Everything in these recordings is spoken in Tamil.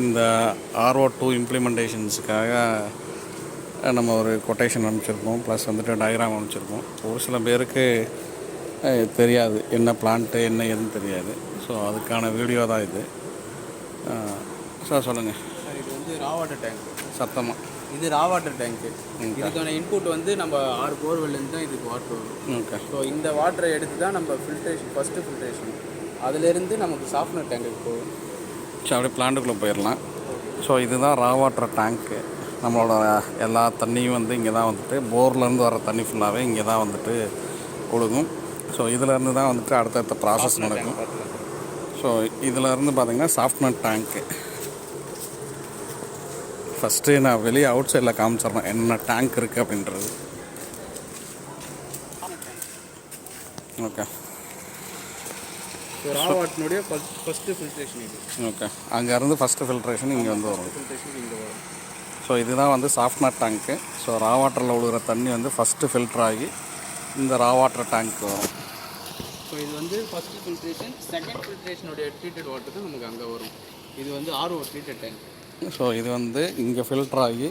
இந்த RO2 இம்ப்ளிமெண்டேஷன்ஸுக்காக நம்ம ஒரு கொட்டேஷன் அனுப்பிச்சிருப்போம், ப்ளஸ் வந்துட்டு டயக்ராம் அனுப்பிச்சிருப்போம். ஒரு சில பேருக்கு தெரியாது என்ன பிளான்ட்டு என்ன ஏதுன்னு தெரியாது. ஸோ அதுக்கான வீடியோ தான் இது. சார் சொல்லுங்கள். சார் இது வந்து ரா வாட்டர் டேங்க். சத்தமாக. இது ரா வாட்டர் டேங்க்கு. இதுக்கான இன்புட் வந்து நம்ம 6 போர்வெல்லேருந்து தான் இதுக்கு வாட்டர் வரும். ஓகே. ஸோ இந்த வாட்டரை எடுத்து தான் நம்ம ஃபஸ்ட்டு ஃபில்ட்ரேஷன் அதுலேருந்து நமக்கு சாஃப்ட்னர் டேங்குக்கு போகும். ஸோ அப்படியே பிளான்ட்டுக்குள்ளே போயிடலாம். ஸோ இதுதான் ரா வாட்டர் டேங்க்கு. நம்மளோட எல்லா தண்ணியும் வந்து இங்கே தான் வந்துட்டு போர்லேருந்து வர தண்ணி ஃபுல்லாகவே இங்கே தான் வந்துட்டு கொடுக்கும். ஸோ இதிலேருந்து தான் வந்துட்டு அடுத்தடுத்த ப்ராசஸ் நடக்கும். ஸோ இதிலேருந்து பார்த்திங்கன்னா சாஃப்ட்னர் டேங்க்கு. ஃபஸ்ட்டு நான் வெளியே அவுட் சைடில் காமிச்சிட்றேன் என்ன டேங்க் இருக்குது அப்படின்றது. ஓகே. ரா வாட்டனுடைய ஃபஸ்ட்டு ஃபில்ட்ரேஷன் இது. ஓகே. அங்கேருந்து ஃபஸ்ட்டு ஃபில்ட்ரேஷன் இங்கே வந்து வரும். ஃபில்ட்ரேஷன் இங்கே வரும். ஸோ இதுதான் வந்து சாஃப்ட்னர் டேங்க்கு. ஸோ ரா வாட்டரில் விழுகிற தண்ணி வந்து ஃபஸ்ட்டு ஃபில்டர் ஆகி இந்த ரா வாட்டர் டேங்க் வரும். ஸோ இது வந்து ஃபஸ்ட்டு ஃபில்ட்ரேஷன். செகண்ட் ஃபில்ட்ரேஷனுடைய ட்ரீட்டட் வாட்டர் தான் நமக்கு அங்கே வரும். இது வந்து RO ட்ரீட்டட் டேங்க். ஸோ இது வந்து இங்கே ஃபில்டர் ஆகி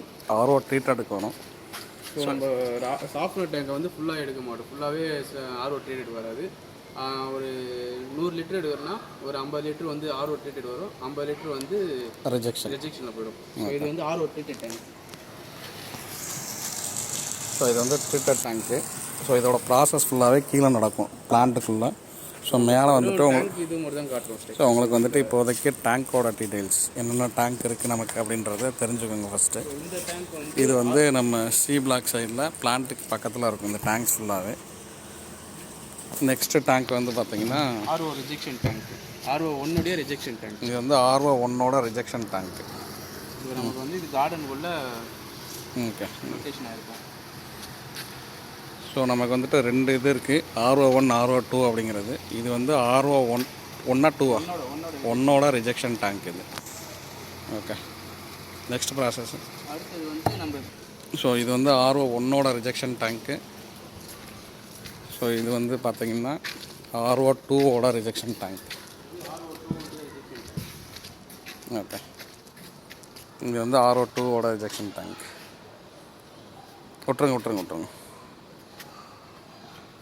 RO ட்ரீட்டடுக்கு வரும். ஸோ நம்ம சாஃப்ட்னர் டேங்கை வந்து ஃபுல்லாக எடுக்க மாட்டோம். ஃபுல்லாகவே RO ட்ரீட்டட் வராது. ஒரு 100 லிட்டர் எடுக்கிறோன்னா ஒரு 50 லிட்டர் வந்து RO ட்ரீட்டட் வரும், 50 லிட்டர் வந்து ரிஜெக்ஷனில் போயிடும். ஸோ இது வந்து RO ட்ரீட்டட் டேங்க். ஸோ இது வந்து ட்ரீட்டட் டேங்க்கு. ஸோ இதோட ப்ராசஸ் ஃபுல்லாகவே கீழே நடக்கும் பிளான்ட்டுக்குள்ளே. ஸோ மேலே வந்துட்டு உங்களுக்கு இது மட்டும் தான் காட்டுறோம். ஸோ உங்களுக்கு வந்துட்டு இப்போதைக்கு டேங்க்கோட டீட்டெயில்ஸ் என்னென்ன டேங்க் இருக்குது நமக்கு அப்படின்றத தெரிஞ்சுக்கோங்க ஃபஸ்ட்டு. இந்த டேங்க் வந்து இது வந்து நம்ம C பிளாக் சைடில் பிளான்ட்டுக்கு பக்கத்தில் இருக்கும் இந்த டேங்க்ஸ் ஃபுல்லாகவே. நெக்ஸ்ட்டு டேங்க் வந்து பார்த்தீங்கன்னா RO rejection tank. RO1 rejection tank. இது வந்து RO1 ரிஜெக்ஷன் டேங்க்கு. இது நமக்கு வந்து இது கார்டனுக்குள்ள ஓகே லொக்கேஷன் ஆகிருக்கும். ஸோ நமக்கு வந்துட்டு 2 இது இருக்குது, RO1 RO2 அப்படிங்கிறது. இது வந்து RO1 1 ரிஜெக்ஷன் டேங்க் இது. ஓகே. நெக்ஸ்ட் ப்ராசஸ் அடுத்தது வந்து நம்ம ஸோ இது வந்து RO1 ரிஜெக்ஷன் டேங்க்கு. ஸோ இது வந்து பார்த்திங்கன்னா RO2 ரிஜெக்ஷன் டேங்க். ஓகே. இது வந்து RO2 ரிஜெக்ஷன் டேங்க். விட்டுருங்க.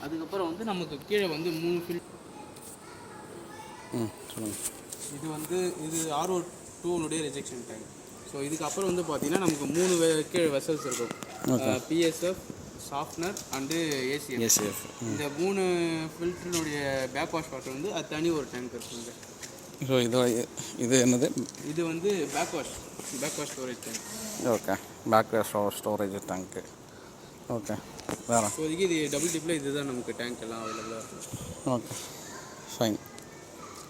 அதுக்கப்புறம் வந்து நமக்கு கீழே வந்து 3 சொல்லுங்கள். இது வந்து இது RO2 ரிஜெக்ஷன் டேங்க். ஸோ இதுக்கப்புறம் வந்து பார்த்தீங்கன்னா நமக்கு 3 கீழே வெசல்ஸ் இருக்கும். PSF, softener and ACF. இந்த 3 ஃபில்டருடைய பேக் வாஷ் வாட்டர் வந்து அது தனி ஒரு டேங்க் இருக்குங்க. ஸோ இது என்னது? இது வந்து back wash storage tank. Okay. Back wash storage tank. Okay. வேறு இப்போதைக்கு இது டபுள் டிப்பில் இதுதான் நமக்கு டேங்க் எல்லாம் அவைலபிளாக இருக்கும். Okay, fine.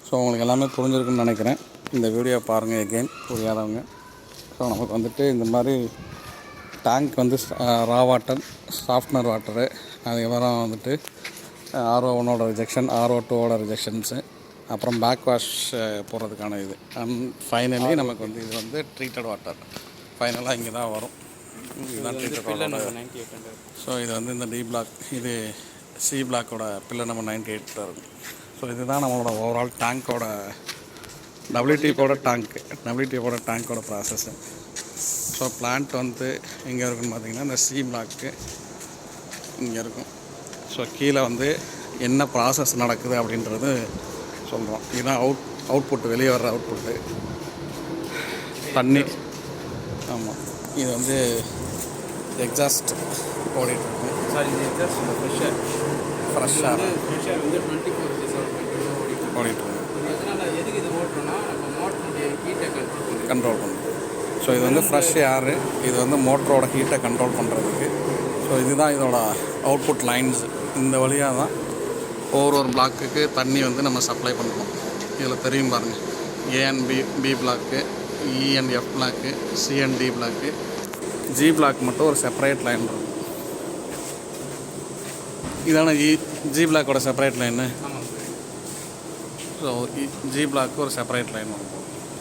ஸோ உங்களுக்கு எல்லாமே புரிஞ்சிருக்குன்னு நினைக்கிறேன். இந்த வீடியோ பாருங்கள் எகெயின் புரியாதவங்க. ஸோ நமக்கு வந்துட்டு இந்த மாதிரி டேங்க் வந்து ரா வாட்டர், சாஃப்ட்னர் வாட்டரு, அதுக்கப்புறம் வந்துட்டு RO1 ரிஜெக்ஷன், RO2 ரிஜெக்ஷன்ஸு, அப்புறம் பேக் வாஷ் போகிறதுக்கான இது, அண்ட் ஃபைனலி நமக்கு வந்து இது வந்து ட்ரீட்டட் வாட்டர் ஃபைனலாக இங்கே தான் வரும். இதுதான் ட்ரீட்டட் வாட்டர். ஸோ இது வந்து இந்த D பிளாக், இது C பிளாக்கோட பில்லர் நம்பர் 98 இருக்கும். ஸோ இதுதான் நம்மளோட ஓவரால் டேங்க்கோட WTPோட டேங்க்கோட ப்ராசஸ்ஸு. ஸோ பிளான்ட் வந்து எங்கே இருக்குன்னு பார்த்தீங்கன்னா இந்த C பிளாக்கு இங்கே இருக்கும். ஸோ கீழே வந்து என்ன ப்ராசஸ் நடக்குது அப்படின்றது சொல்கிறோம். இதுதான் அவுட்புட்டு, வெளியே வர்ற அவுட்புட்டு தண்ணி. ஆமாம், இது வந்து எக்ஸாஸ்ட் ஓடிட்டுருக்கும். சார் இது எக்ஸாஸ்ட் ஃப்ரெஷ்ஷாக வந்து 24 ஓடிட்டுருக்கும். இதனால் எதுக்கு இது ஓட்டுறோன்னா நம்ம மோட்டருடைய ஹீட்டை கண்ட்ரோல் பண்ணுறோம். ஸோ இது வந்து ஃப்ரெஷ் ஏரு, இது வந்து மோட்டரோட ஹீட்டை கண்ட்ரோல் பண்ணுறதுக்கு. ஸோ இதுதான் இதோட அவுட்புட் லைன்ஸ். இந்த வழியாக தான் ஒவ்வொரு பிளாக்குக்கு தண்ணி வந்து நம்ம சப்ளை பண்ணுறோம். இதில் தெரியும் பாருங்கள், A and B block, E and F block, C and D block, G block மட்டும் ஒரு செப்பரேட் லைன் இருக்கும். இதான G பிளாக்கோட separate line. So G block ஒரு செப்பரேட் லைன் வரும்.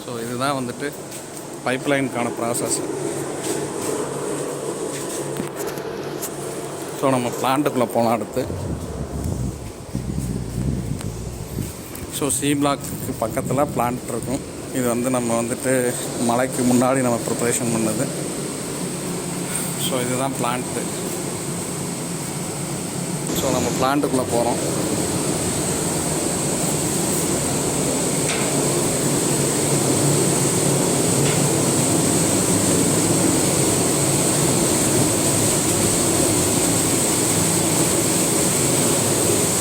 ஸோ இதுதான் வந்துட்டு பைப் லைனுக்கான ப்ராசஸ். ஸோ நம்ம பிளான்ட்டுக்குள்ளே போனால் அடுத்து ஸோ C பிளாக்கு பக்கத்தில் பிளான்ட் இருக்கும். இது வந்து நம்ம வந்துட்டு மழைக்கு முன்னாடி நம்ம ப்ரிப்பரேஷன் பண்ணது. ஸோ இதுதான் பிளான்ட்டு. ஸோ நம்ம பிளான்ட்டுக்குள்ளே போகிறோம்.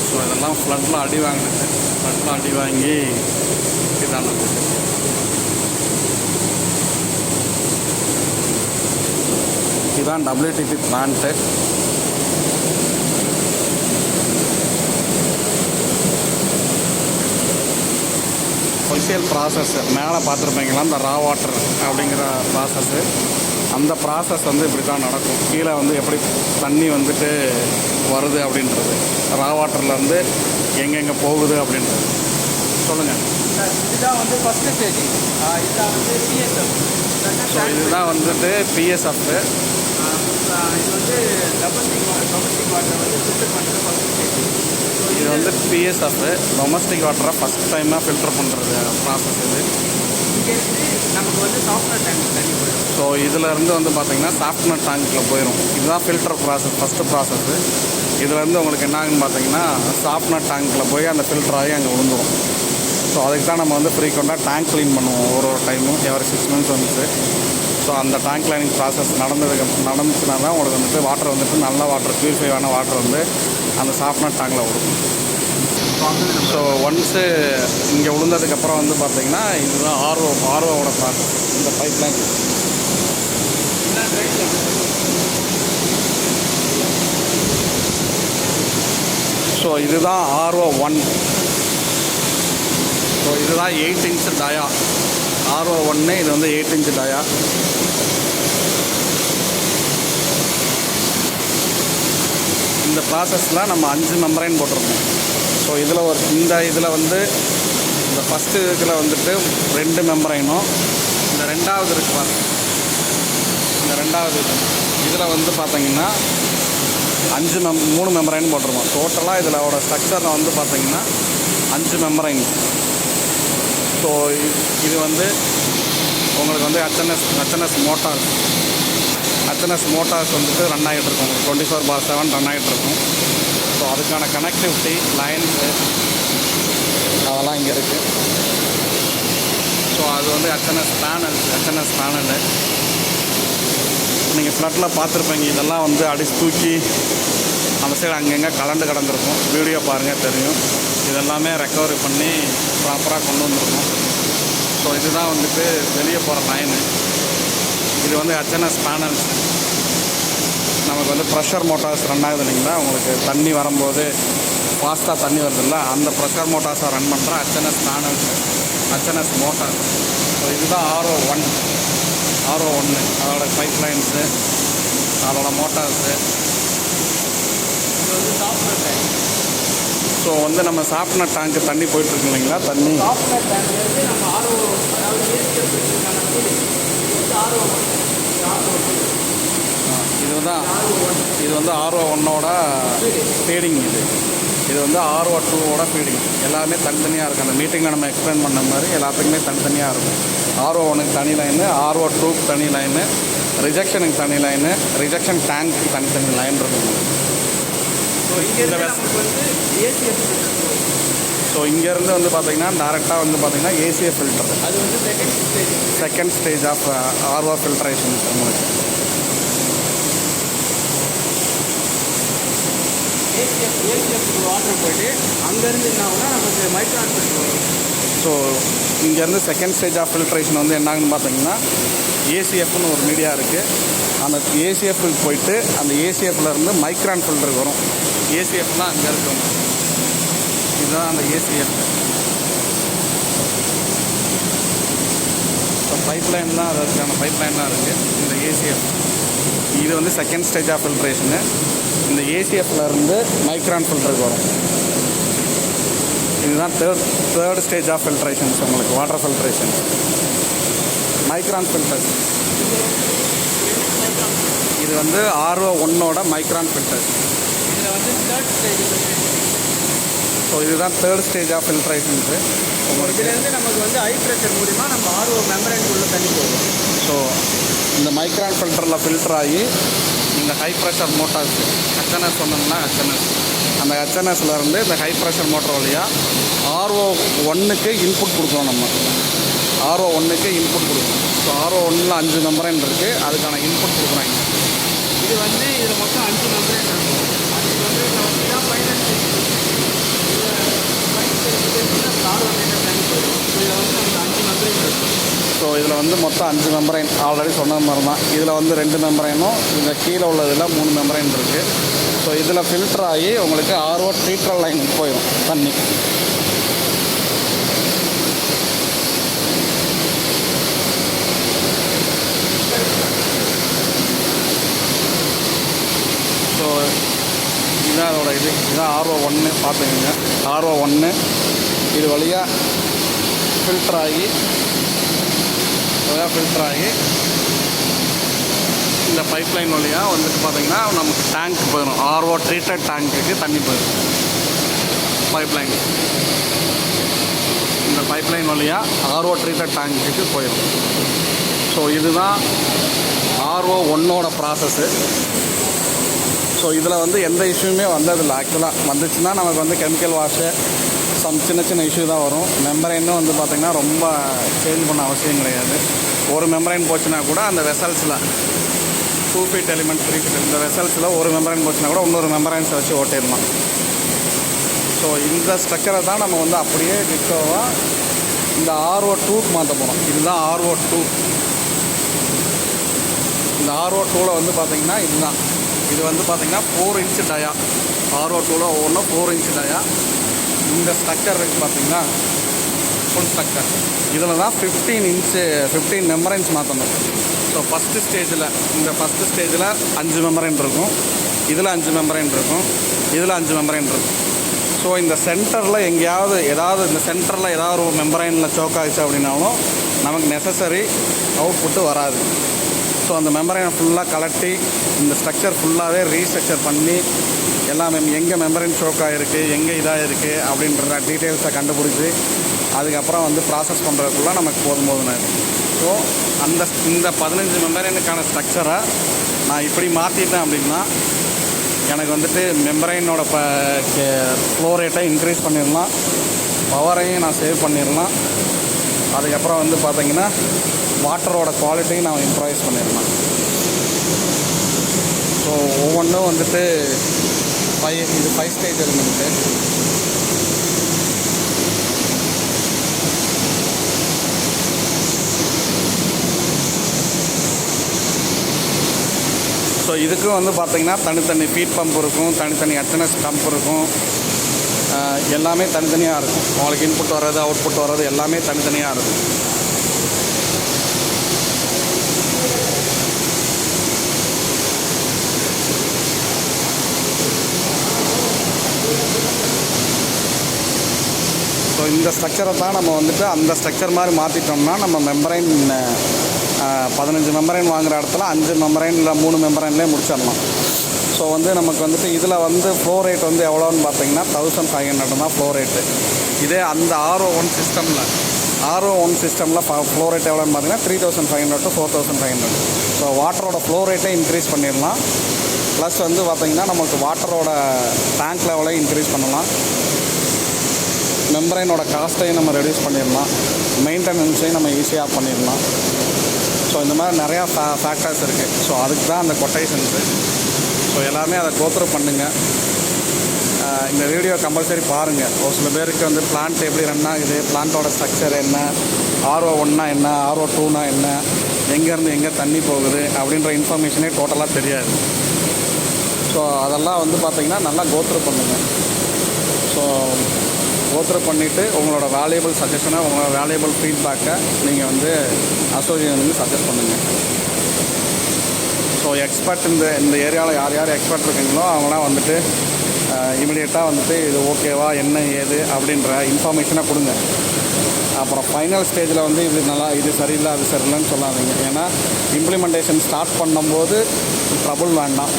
ஸோ இதெல்லாம் ஃப்ளட்டில் அடி வாங்கினது. ஃப்ளட்டில் அடி வாங்கி இதானது. இதுதான் WTP பிளான்ட்டு. இனிஷியல் ப்ராசஸ் மேலே பார்த்துருப்பீங்களா, இந்த ரா வாட்டர் அப்படிங்கிற ப்ராசஸ்ஸு. அந்த ப்ராசஸ் வந்து இப்படி தான் நடக்கும். கீழே வந்து எப்படி தண்ணி வந்துட்டு வருது அப்படின்றது, ரா வாட்டர்லேருந்து எங்கெங்கே போகுது அப்படின்றது. சொல்லுங்கள். இதுதான் வந்து ஃபஸ்ட்டு ஸ்டேஜ். இதுதான் வந்து பிஎஸ்எஃப். ஸோ இதுதான் வந்துட்டு பிஎஸ்எஃப். இது வந்து டொமஸ்டிக் வாட்டரை வந்து ஃபில்டர் பண்ணுறது ஃபஸ்ட் ஸ்டேஜ். இது வந்து பிஎஸ்எஃப், டொமஸ்டிக் வாட்டரை ஃபஸ்ட் டைமாக ஃபில்டர் பண்ணுறது ப்ராசஸ் இது. இங்கேருந்து நமக்கு வந்து சாஃப்ட்வேர் டேங்க் தண்ணி போயிடும். ஸோ இதிலேருந்து வந்து பார்த்திங்கன்னா சாஃப்ட்வேர் டேங்க்கில் போயிடும். இதுதான் ஃபில்டர் ப்ராசஸ், ஃபஸ்ட்டு ப்ராசஸ்ஸு. இதுலேருந்து உங்களுக்கு என்ன ஆகுன்னு பார்த்தீங்கன்னா சாஃப்ட்வேர் டேங்க்கில் போய் அந்த ஃபில்டர் ஆகி அங்கே விழுந்துடும். ஸோ அதுக்கு தான் நம்ம வந்து ஃப்ரீக்வெண்ட்டாக டேங்க் க்ளீன் பண்ணுவோம் ஒரு டைமும், எவரி 6 months வந்துச்சு. ஸோ அந்த டேங்க் க்ளீனிங் ப்ராசஸ் நடந்துச்சுன்னா தான் உங்களுக்கு வந்துட்டு வாட்டர் வந்துட்டு நல்ல வாட்டர், ப்யூரிஃபைவான வாட்டர் வந்து அந்த சாஃப்ட்வேர் டேங்கில் விடும். ஸோ ஒன்ஸு இங்கே விழுந்ததுக்கப்புறம் வந்து பார்த்திங்கன்னா இதுதான் ஆர்ஓவோட ப்ராசஸ். இந்த பைப் லைன் ஸோ இதுதான் RO1. ஸோ இதுதான் 8 inch டயா. RO1 இது வந்து 8 inch டயா. இந்த ப்ராசஸில் நம்ம 5 மெம்பரைன் போட்டிருக்கோம். ஸோ இதில் இதில் வந்து இந்த ஃபஸ்ட்டு இதில் வந்துட்டு 2 மெம்பரைனும், இந்த ரெண்டாவது இருக்கு பாருங்க, இந்த ரெண்டாவது இதில் வந்து பார்த்தீங்கன்னா 3 மெம்பரைன் போட்டிருக்கோம். டோட்டலாக இதிலோட ஸ்ட்ரக்சரில் வந்து பார்த்தீங்கன்னா 5 மெம்பரைன். ஸோ இது வந்து உங்களுக்கு வந்து ஹெச்என்எஸ் மோட்டார்ஸ் வந்துட்டு ரன் ஆகிட்டு இருக்கும். 24/7 ரன் ஆகிட்டு இருக்கும். ஸோ அதுக்கான கனெக்டிவிட்டி லைன்ஸு அதெல்லாம் இங்கே இருக்குது. ஸோ அது வந்து ஹெச்என்எஸ் பேனலு நீங்கள் ஃப்ளட்டில் பார்த்துருப்பீங்க. இதெல்லாம் வந்து அடிச்சு தூக்கி அந்த சைடு அங்கங்கே கலண்டு கிடந்திருக்கும். வீடியோ பாருங்கள் தெரியும். இதெல்லாமே ரெக்கவரி பண்ணி ப்ராப்பராக கொண்டு வந்துருக்கோம். ஸோ இதுதான் வந்துட்டு வெளியே போகிற லைனு. இது வந்து ஹெச்என்எஸ் பேனல்ஸ். நமக்கு வந்து ப்ரெஷர் மோட்டார்ஸ் ரன் ஆகுது இல்லைங்களா, உங்களுக்கு தண்ணி வரும்போது ஃபாஸ்ட்டாக தண்ணி வருதுல்ல, அந்த ப்ரெஷர் மோட்டார்ஸை ரன் பண்ணுற HNS panels, HNS motor. So இதுதான் RO1. அதோட பைப் லைன்ஸு, அதோட மோட்டார்ஸு. இது வந்து சாஃப்ட்வேர் டேங்க். ஸோ வந்து நம்ம சாஃப்ட்வேர் டேங்க்கு தண்ணி போயிட்டுருக்கு இல்லைங்களா, தண்ணி சாஃப்ட்வேர் டேங்க்லேருந்து நம்ம RO, அதாவது ஏசிஎஃப் RO1. இது வந்து RO1ஓட ஃபீடிங். இது வந்து RO2ஓட ஃபீடிங். எல்லாமே தனித்தனியாக இருக்குது. அந்த மீட்டிங்கில் நம்ம எக்ஸ்பிளைன் பண்ண மாதிரி எல்லாத்துக்குமே தனித்தனியாக இருக்கும். RO1க்கு தனி லைனு, RO2க்கு தனி லைனு, ரிஜெக்ஷனுக்கு தனி லைனு, ரிஜெக்ஷன் டேங்க்கு தனித்தனி லைன் இருக்கும். ஸோ இங்கேருந்து நமக்கு வந்து ஏசிஎஃப். ஸோ இங்கேருந்து வந்து பார்த்திங்கன்னா டேரெக்டாக வந்து பார்த்திங்கன்னா ACF ஃபில்டர். அது வந்து second stage of RO filtration உங்களுக்கு. ஏசிஎஃப் வாட்டர் போய்ட்டு அங்கேருந்து என்ன ஆகுனா நமக்கு மைக்ரான் ஃபில்டர் வரும். ஸோ இங்கேருந்து செகண்ட் ஸ்டேஜ் ஆஃப் ஃபில்ட்ரேஷன் வந்து என்னாகுன்னு பார்த்தீங்கன்னா ACFன்னு ஒரு மீடியா இருக்குது. அந்த ACFக்கு போயிட்டு அந்த ACFலேருந்து மைக்ரான் ஃபில்டருக்கு வரும். ACFலாம் அங்கே இருக்கும். இதுதான் அந்த ACF. ஸோ பைப் லைன்லாம் அதுக்கான பைப் லைன்லாம் இருக்குது. இந்த ACF இது வந்து செகண்ட் ஸ்டேஜ் ஆஃப் ஃபில்ட்ரேஷனு. இந்த ACFலேருந்து மைக்ரான் ஃபில்டருக்கு வரும். இதுதான் தேர்ட் ஸ்டேஜ் ஆஃப் ஃபில்ட்ரேஷன்ஸ் உங்களுக்கு, வாட்டர் ஃபில்ட்ரேஷன். மைக்ரான் ஃபில்டர்ஸ் இது வந்து RO1ஓட மைக்ரான் ஃபில்டர்ஸ். இதில் வந்து தேர்ட் ஸ்டேஜ் ஸோ இதுதான் தேர்ட் ஸ்டேஜ் ஆஃப் ஃபில்ட்ரேஷன்ஸு. இதுலேருந்து நமக்கு வந்து ஹை ப்ரெஷர் மூலிமா நம்ம ஆர்ஓ மெம்பரேனுக்குள்ளே தண்ணி போகும். ஸோ இந்த மைக்ரான் ஃபில்டரில் ஃபில்டர் ஆகி இந்த ஹை ப்ரெஷர் மோட்டார்ஸ் ஹெச்என்எஸ் சொன்னோம்னா ஹெச்என்எஸ், அந்த ஹெச்என்எஸ்லேருந்து இந்த ஹை ப்ரெஷர் மோட்டர் வழியாக ஆர்ஓ 1க்கு இன்புட் கொடுக்குறோம். நம்ம ஆர்ஓ 1க்கு இன்புட் கொடுக்குறோம். ஸோ ஆர்ஓ 1ல் 5 மெம்பரேன் இருக்குது, அதுக்கான இன்புட் கொடுக்குறாங்க. இது வந்து இதில் மொத்தம் 5 மெம்பரேன் இருக்கும். 5 மெம்பரேன் வந்து தான் ஃபைனல் ஸ்டேஜ். ஸோ இதில் வந்து மொத்தம் 5 மெம்பரைன் ஆல்ரெடி சொன்ன மாதிரி தான். இதில் வந்து 2 மெம்பரைனும் இந்த கீழே உள்ளதில் 3 மெம்பரைன் இருக்குது. ஸோ இதில் ஃபில்டர் ஆகி உங்களுக்கு ஆர்ஓ ட்ரீட்டர் லைனுக்கு போயிடும் தண்ணி. ஸோ இதுதான் அதோட இதுதான் ஆர்ஓ 1 பார்த்துக்கோங்க. ஆர்ஓ 1 இது வழியாக ஃபில்டர் ஆகி இந்த பைப் லைன் வழியாக வந்துட்டு பார்த்திங்கன்னா நமக்கு டேங்க் போயிடும். ஆர்ஓ ட்ரீட்டட் டேங்க்குக்கு தண்ணி போயிடும். பைப் லைன் இந்த பைப் லைன் வழியாக ஆர்ஓ ட்ரீட்டட் டேங்க்குக்கு போயிடும். ஸோ இதுதான் ஆர்ஓ 1ஓட ப்ராசஸ்ஸு. ஸோ இதில் வந்து எந்த இஷ்யூமே வந்ததில்லை. ஆக்சுவலாக வந்துச்சுன்னா நமக்கு வந்து கெமிக்கல் வாஷு சின்ன சின்ன இஷ்யூ தான் வரும். மெம்பரைனும் வந்து பார்த்திங்கன்னா ரொம்ப சேஞ்ச் பண்ண அவசியம் கிடையாது. ஒரு மெம்பரைன் போச்சுன்னா கூட அந்த வெசல்ஸில் 2 feet எலிமெண்ட் 3 feet இந்த வெசல்ஸில் ஒரு மெம்பரைன் போச்சுன்னா கூட இன்னொரு மெம்பரைன்ஸை வச்சு ஓட்டிடலாம். ஸோ இந்த ஸ்ட்ரக்சரை தான் நம்ம வந்து அப்படியே டிட்டோவாக இந்த ஆர்ஓ 2க்கு மாற்ற போகிறோம். இதுதான் ஆர்ஓ 2. இந்த ஆர்ஓ 2ல் வந்து பார்த்திங்கன்னா இதுதான். இது வந்து பார்த்திங்கன்னா 4 inch டயா. ஆர்ஓ 2ல் ஒவ்வொன்றும் 4 inch டயா. இந்த ஸ்ட்ரக்சர் இருக்குது பார்த்திங்கன்னா ஃபுல் ஸ்ட்ரக்சர். இதில் தான் 15 மெம்பரைன்ஸ் மாற்றணும். ஸோ ஃபஸ்ட்டு ஸ்டேஜில் இந்த ஃபஸ்ட்டு ஸ்டேஜில் 5 மெம்பரைன் இருக்கும், இதில் 5 மெம்பரைன் இருக்கும், இதில் 5 மெம்பரைன் இருக்கும். ஸோ இந்த சென்டரில் எங்கேயாவது இந்த சென்டரில் ஏதாவது ஒரு மெம்பரைனில் சோக் ஆகிடுச்சு அப்படின்னாலும் நமக்கு நெசசரி அவுட்புட்டு வராது. ஸோ அந்த மெம்பரைனை ஃபுல்லாக கலட்டி இந்த ஸ்ட்ரக்சர் ஃபுல்லாகவே ரீஸ்ட்ரக்சர் பண்ணி எல்லாமே எங்கே மெம்பரைன் சோக் ஆகிருக்கு, எங்கே இதாக இருக்குது அப்படின்ற டீட்டெயில்ஸை கண்டுபிடிச்சி அதுக்கப்புறம் வந்து ப்ராசஸ் பண்ணுறதுக்குள்ளே நமக்கு போதும்னு. ஸோ இந்த 15 மெம்பரைனுக்கான ஸ்ட்ரக்சரை நான் இப்படி மாற்றிட்டேன் அப்படின்னா எனக்கு வந்துட்டு மெம்பரைனோட ஃப்ளோ ரேட்டை இன்க்ரீஸ் பண்ணிடலாம், பவரையும் நான் சேவ் பண்ணிடலாம். அதுக்கப்புறம் வந்து பார்த்திங்கன்னா வாட்டரோட குவாலிட்டியும் நான் இம்ப்ரூவைஸ் பண்ணிடலாம். ஸோ ஒவ்வொன்றும் வந்துட்டு 5 ஸ்டேஜ் எலிமெண்ட்டு. ஸோ இதுக்கும் வந்து பார்த்திங்கன்னா தனித்தனி ஃபீட் பம்ப் இருக்கும், தனித்தனி ஹெச்என்எஸ் பம்ப் இருக்கும், எல்லாமே தனித்தனியாக இருக்கும். உங்களுக்கு இன்புட் வர்றது அவுட்புட் வர்றது எல்லாமே தனித்தனியாக இருக்கும். ஸோ இந்த ஸ்ட்ரக்சரை தான் நம்ம வந்துட்டு அந்த ஸ்ட்ரக்சர் மாதிரி மாற்றிட்டோம்னா நம்ம மெம்பரைன் 15 மெம்பரைன் வாங்குகிற இடத்துல 5 மெம்பரைன் இல்லை 3 மெம்பரைன்லேயே முடிச்சிடலாம். ஸோ வந்து நமக்கு வந்துட்டு இதில் வந்து ஃப்ளோ ரேட் வந்து எவ்வளோன்னு பார்த்தீங்கன்னா 1500 தான் ஃப்ளோ ரேட்டு. இதே அந்த ஆர்ஓ 1 சிஸ்டமில் ஃப்ளோ ரேட் எவ்வளோன்னு பார்த்தீங்கன்னா 3500 to 4500. ஸோ வாட்டரோட ஃப்ளோ ரேட்டை இன்க்ரீஸ் பண்ணிடலாம். ப்ளஸ் வந்து பார்த்திங்கன்னா நமக்கு வாட்டரோட டேங்க் லெவலையும் இன்க்ரீஸ் பண்ணலாம். மெம்பரைனோட காஸ்ட்டையும் நம்ம ரெடியூஸ் பண்ணிடலாம். மெயின்டெனன்ஸையும் நம்ம ஈஸியாக பண்ணிடலாம். ஸோ இந்த மாதிரி நிறையா ஃபேக்டர்ஸ் இருக்குது. ஸோ அதுக்கு தான் அந்த கொட்டேஷன்ஸு. ஸோ எல்லாமே அதை கோத்ரூ பண்ணுங்கள். இந்த வீடியோ கம்பல்சரி பாருங்கள். ஒரு சில பேருக்கு வந்து பிளான்ட் எப்படி ரன் ஆகுது, பிளான்ட்டோட ஸ்ட்ரக்சர் என்ன, ஆர்ஓ 1னா என்ன, ஆர்ஓ 2னா என்ன, எங்கேருந்து எங்கே தண்ணி போகுது அப்படின்ற இன்ஃபர்மேஷனே டோட்டலாக தெரியாது. ஸோ அதெல்லாம் வந்து பார்த்திங்கன்னா நல்லா கோத்ரூ பண்ணுங்கள். ஸோ கோத்ரூ பண்ணிவிட்டு உங்களோட வேல்யூபிள் சஜஷனை, உங்களோட வேல்யூபிள் ஃபீட்பேக்கை நீங்கள் வந்து அசோசியேஷனுக்கு சஜஸ்ட் பண்ணுங்கள். ஸோ எக்ஸ்பர்ட் இந்த ஏரியாவில் யார் எக்ஸ்பர்ட் இருக்கீங்களோ அவங்களாம் வந்துட்டு இமிடியேட்டாக வந்துட்டு இது ஓகேவா என்ன ஏது அப்படின்ற இன்ஃபர்மேஷனை கொடுங்க. அப்புறம் ஃபைனல் ஸ்டேஜில் வந்து இது சரியில்லை அது சரியில்லைன்னு சொல்லாதீங்க. ஏன்னா இம்ப்ளிமெண்டேஷன் ஸ்டார்ட் பண்ணும்போது ட்ரபுள் வேண்டாம்.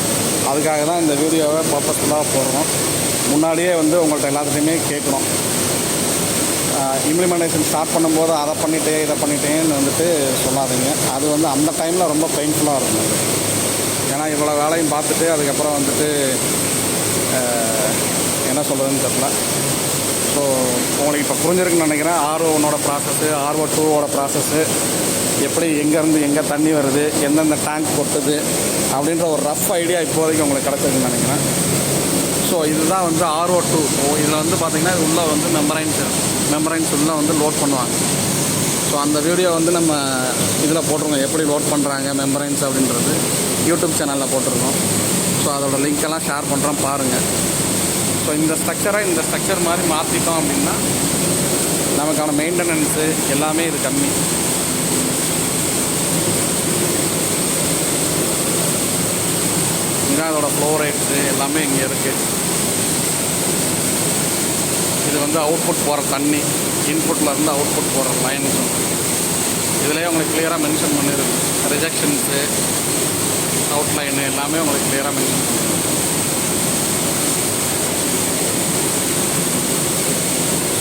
அதுக்காக தான் இந்த வீடியோவை பர்பஸ்ஃபுல்லாக போடுறோம். முன்னாடியே வந்து உங்கள்கிட்ட எல்லாத்துலேயுமே கேட்கணும். இம்ப்ளிமெண்டேஷன் ஸ்டார்ட் பண்ணும்போது அதை பண்ணிட்டேன் இதை பண்ணிட்டேன்னு வந்துட்டு சொல்லாதீங்க. அது வந்து அந்த டைமில் ரொம்ப பெயின்ஃபுல்லாக இருக்கும். அது ஏன்னா இவ்வளோ வேலையும் பார்த்துட்டு அதுக்கப்புறம் வந்துட்டு என்ன சொல்கிறதுன்னு தெரியல. ஸோ உங்களுக்கு இப்போ புரிஞ்சிருக்குன்னு நினைக்கிறேன். R1 ப்ராசஸ்ஸு, R2 ப்ராசஸ்ஸு, எப்படி எங்கேருந்து எங்கே தண்ணி வருது, எந்தெந்த டேங்க் கொட்டுது அப்படின்ற ஒரு ரஃப் ஐடியா இப்போதைக்கு உங்களுக்கு கிடச்சிருக்குன்னு நினைக்கிறேன். ஸோ இதுதான் வந்து R2. இதில் வந்து பார்த்திங்கன்னா இது உள்ளே வந்து மெம்பரைன்ஸ் உள்ளே வந்து லோட் பண்ணுவாங்க. ஸோ அந்த வீடியோ வந்து நம்ம இதில் போட்டிருக்கோம், எப்படி லோட் பண்ணுறாங்க மெம்பரைன்ஸ் அப்படின்றது யூடியூப் சேனலில் போட்டிருக்கோம். ஸோ அதோட லிங்க்கெல்லாம் ஷேர் பண்ணுறோம், பாருங்கள். ஸோ இந்த ஸ்ட்ரக்சர் மாதிரி மாற்றிட்டோம் அப்படின்னா நமக்கான மெயின்டெனன்ஸு எல்லாமே இது கம்மி. இங்கே அதோட ஃப்ளோ ரேட்ஸு எல்லாமே இங்கே இருக்குது. இது வந்து அவுட்புட் போகிற தண்ணி, இன்புட்லேருந்து அவுட்புட் போகிற லைன்ஸ் இதுலேயே உங்களுக்கு கிளியராக மென்ஷன் பண்ணியிருக்கு. ரிஜெக்ஷன்ஸு, அவுட்லைனு எல்லாமே உங்களுக்கு கிளியராக மென்ஷன் பண்ணியிருக்கு.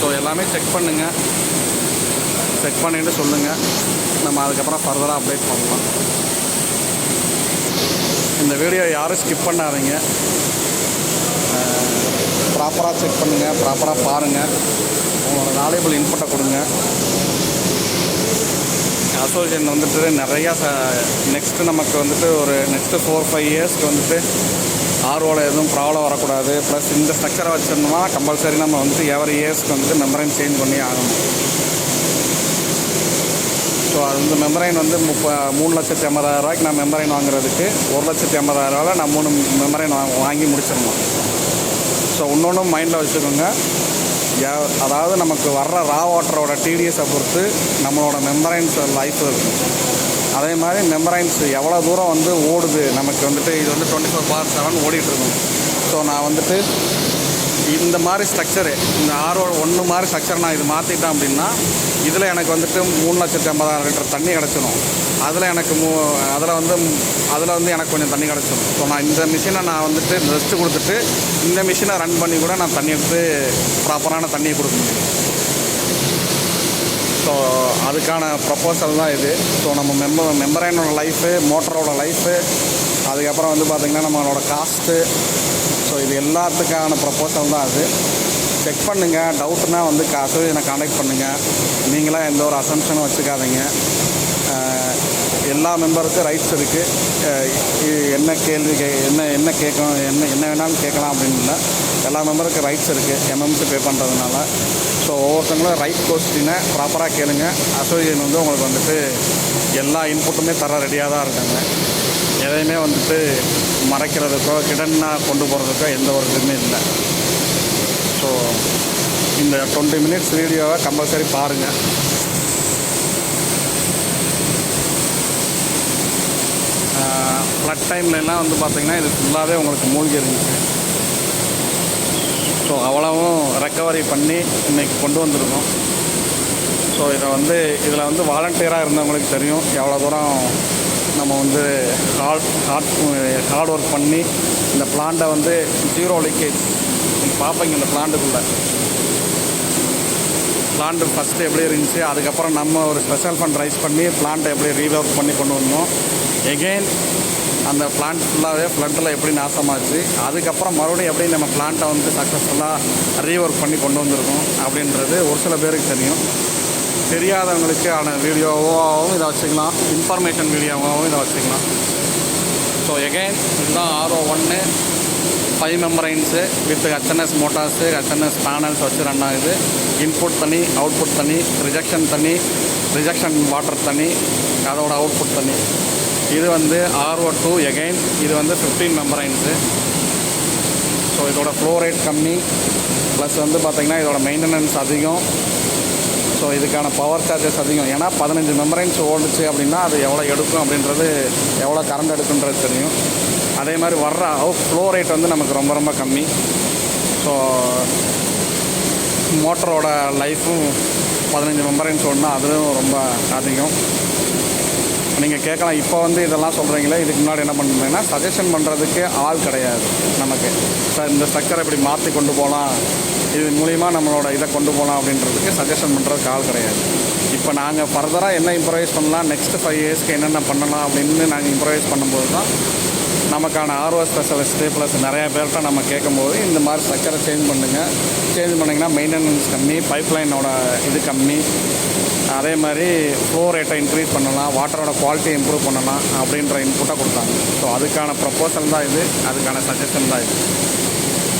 ஸோ எல்லாமே செக் பண்ணுங்கள், செக் பண்ணிவிட்டு சொல்லுங்கள். நம்ம அதுக்கப்புறம் ஃபர்தராக அப்டேட் பண்ணலாம். இந்த வீடியோ யாரும் ஸ்கிப் பண்ணாதீங்க. ப்ராப்பராக செக் பண்ணுங்கள், ப்ராப்பராக பாருங்கள், உங்களோட வேல்யூபிள் இன்புட்டை கொடுங்க. அசோசியேஷன் வந்துட்டு நிறையா நெக்ஸ்ட்டு நமக்கு வந்துட்டு ஒரு நெக்ஸ்ட்டு 4-5 இயர்ஸ்க்கு வந்துட்டு R1 எதுவும் ப்ராப்ளம் வரக்கூடாது. ப்ளஸ் இந்த ஸ்ட்ரக்சரை வச்சிருந்தோம்னா கம்பல்சரி நம்ம வந்துட்டு எவரி இயர்ஸ்க்கு வந்துட்டு மெம்பரைன் சேஞ்ச் பண்ணி ஆகணும். ஸோ அது வந்து மெம்பரைன் வந்து 3,80,000 நான் மெம்பரைன் வாங்குறதுக்கு 1,80,000 நான் 3 மெம்பரைன் வாங்கி முடிச்சிடணும். ஸோ இன்னொன்றும் மைண்டில் வச்சுக்கோங்க. அதாவது நமக்கு வர்ற ரா வாட்டரோட டிடிஎஸை பொறுத்து நம்மளோட மெம்பரைன்ஸ் லைஃப் இருக்கும். அதே மாதிரி மெம்பரைன்ஸ் எவ்வளோ தூரம் வந்து ஓடுது நமக்கு வந்துட்டு இது வந்து 24/7 ஓடிட்டுருக்கும். ஸோ நான் வந்துட்டு இந்த மாதிரி ஸ்ட்ரக்சரு, இந்த R1 மாதிரி ஸ்ட்ரக்சர் நான் இது மாற்றிட்டேன் அப்படின்னா இதில் எனக்கு வந்துட்டு 3,80,000 லிட்டர் தண்ணி கிடச்சிடும். அதில் வந்து எனக்கு கொஞ்சம் தண்ணி கிடச்சிடும். ஸோ நான் இந்த மிஷினை நான் வந்துட்டு ரெஸ்ட்டு கொடுத்துட்டு இந்த மிஷினை ரன் பண்ணி கூட நான் தண்ணி எடுத்து ப்ராப்பரான தண்ணியை கொடுக்க முடியும். ஸோ அதுக்கான ப்ரப்போசல் தான் இது. ஸோ நம்ம மெம்பரைனோட லைஃபு, மோட்டரோட லைஃபு, அதுக்கப்புறம் வந்து பார்த்திங்கன்னா நம்மளோட காஸ்ட்டு, ஸோ இது எல்லாத்துக்கான ப்ரப்போசல் தான் அது. செக் பண்ணுங்கள். டவுட்னால் வந்து அசோசியேஷனை கான்டாக்ட் பண்ணுங்கள். நீங்களாம் எந்த ஒரு அசம்ஷனும் வச்சுக்காதீங்க. எல்லா மெம்பருக்கும் ரைட்ஸ் இருக்குது. என்ன கேள்வி என்ன கேட்கணும், என்ன வேணாலும் கேட்கலாம் அப்படின்னு இல்லை. எல்லா மெம்பருக்கும் ரைட்ஸ் இருக்குது எம்எம்சி பே பண்ணுறதுனால. ஸோ ஒவ்வொருத்தங்களும் ரைட் கொஸ்டினை ப்ராப்பராக கேளுங்க. அசோசியேஷன் வந்து உங்களுக்கு வந்துட்டு எல்லா இன்புட்டுமே தர ரெடியாக தான் இருக்காங்க. எதையுமே வந்துட்டு மறைக்கிறதுக்கோ கிடன்னாக கொண்டு போகிறதுக்கோ எந்த ஒரு இதுவுமே இல்லை. ஸோ இந்த 20 மினிட்ஸ் வீடியோவை கம்பல்சரி பாருங்கள். ஃப்ளட் டைம்லலாம் வந்து பார்த்திங்கன்னா இது ஃபுல்லாகவே உங்களுக்கு மூழ்கி இருந்துச்சு. ஸோ அவ்வளவும் ரெக்கவரி பண்ணி இன்றைக்கி கொண்டு வந்திருக்கோம். ஸோ இதில் வந்து வாலண்டியராக இருந்தவங்களுக்கு தெரியும் எவ்வளோ தூரம் நம்ம வந்து ஹார்ட் ஒர்க் பண்ணி இந்த பிளான்ட்டை வந்து 0 லீக்கேஜ் நீங்கள் பார்ப்பீங்க. இந்த பிளான்ட்டுக்குள்ளே பிளான்ட்டு ஃபஸ்ட்டு எப்படி இருந்துச்சு, அதுக்கப்புறம் நம்ம ஒரு ஸ்பெஷல் ஃபண்ட் ரைஸ் பண்ணி பிளான்ட்டை எப்படி ரீஒர்க் பண்ணி கொண்டு வந்தோம். எகெயின் அந்த பிளான்ட் ஃபுல்லாகவே ஃப்ளட்டில் எப்படி நாசமாச்சு, அதுக்கப்புறம் மறுபடியும் எப்படி நம்ம பிளான்ட்டை வந்து சக்ஸஸ்ஃபுல்லாக ரீஒர்க் பண்ணி கொண்டு வந்திருக்கோம் அப்படின்றது ஒரு சில பேருக்கு தெரியும். தெரியாதவங்களுக்கு ஆன வீடியோவாகவும் இதை வச்சுக்கலாம், இன்ஃபர்மேஷன் வீடியோவாகவும் இதை வச்சுக்கலாம். ஸோ எகெயின் இதுதான் R1 5 மெம்பரைன்ஸு with HNS motors, HNS panels வச்சு ரன் ஆகுது. இன்புட் தனி, அவுட்புட் தனி, ரிஜெக்ஷன் வாட்டர் தனி, அதோட அவுட்புட் தனி. இது வந்து R2 எகெயின் இது வந்து 15 மெம்பரைன்ஸு. ஸோ இதோட ஃப்ளோ ரேட் கம்மி, ப்ளஸ் வந்து பார்த்திங்கன்னா இதோட மெயின்டெனன்ஸ் அதிகம். ஸோ இதுக்கான பவர் சார்ஜஸ் அதிகம். ஏன்னா 15 மெம்பரைன்ஸ் ஓடுச்சு அப்படின்னா அது எவ்வளோ எடுக்கும் அப்படின்றது, எவ்வளோ கரண்ட் எடுக்குன்றது தெரியும். அதே மாதிரி வர்ற ஃப்ளோ ரேட் வந்து நமக்கு ரொம்ப ரொம்ப கம்மி. ஸோ மோட்டரோட லைஃப்பும் 15 மெம்பரைன்ஸ் ஓடுனா அதுவும் ரொம்ப அதிகம். நீங்கள் கேட்கலாம், இப்போ வந்து இதெல்லாம் சொல்கிறீங்களே, இதுக்கு முன்னாடி என்ன பண்ணுறீங்கன்னா சஜஷன் பண்ணுறதுக்கு ஆள் கிடையாது நமக்கு. சார் இந்த ஸ்ட்ரக்சரை இப்படி மாற்றி கொண்டு போகலாம், இது மூலிமா நம்மளோட இதை கொண்டு போகலாம் அப்படின்றதுக்கு சஜஷன் பண்ணுறதுக்கு ஆள் கிடையாது. இப்போ நாங்கள் ஃபர்தராக என்ன இம்ப்ரவைஸ் பண்ணலாம், நெக்ஸ்ட்டு 5 இயர்ஸ்க்கு என்னென்ன பண்ணலாம் அப்படின்னு நாங்கள் இம்ப்ரவைஸ் பண்ணும்போது தான் நமக்கான ஆர்ஓ ஸ்பெஷலிஸ்ட்டு ப்ளஸ் நிறையா பேர்கிட்ட நம்ம கேட்கும்போது இந்த மாதிரி ஸ்ட்ரக்சரை சேஞ்ச் பண்ணிங்கன்னா மெயின்டெனன்ஸ் கம்மி, பைப்லைனோட இது கம்மி, அதே மாதிரி ஃப்ளோ ரேட்டை இன்க்ரீஸ் பண்ணலாம், வாட்டரோட குவாலிட்டி இம்ப்ரூவ் பண்ணலாம் அப்படின்ற இன்புட்டை கொடுத்தாங்க. ஸோ அதுக்கான ப்ரப்போசல் தான் இது, அதுக்கான சஜஷன் தான் இது.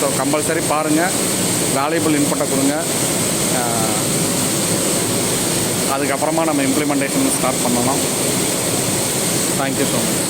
ஸோ கம்பல்சரி பாருங்கள், வேல்யூபிள் இன்புட்டை கொடுங்க. அதுக்கப்புறமா நம்ம இம்ப்ளிமெண்டேஷன் ஸ்டார்ட் பண்ணலாம். Thank you so much.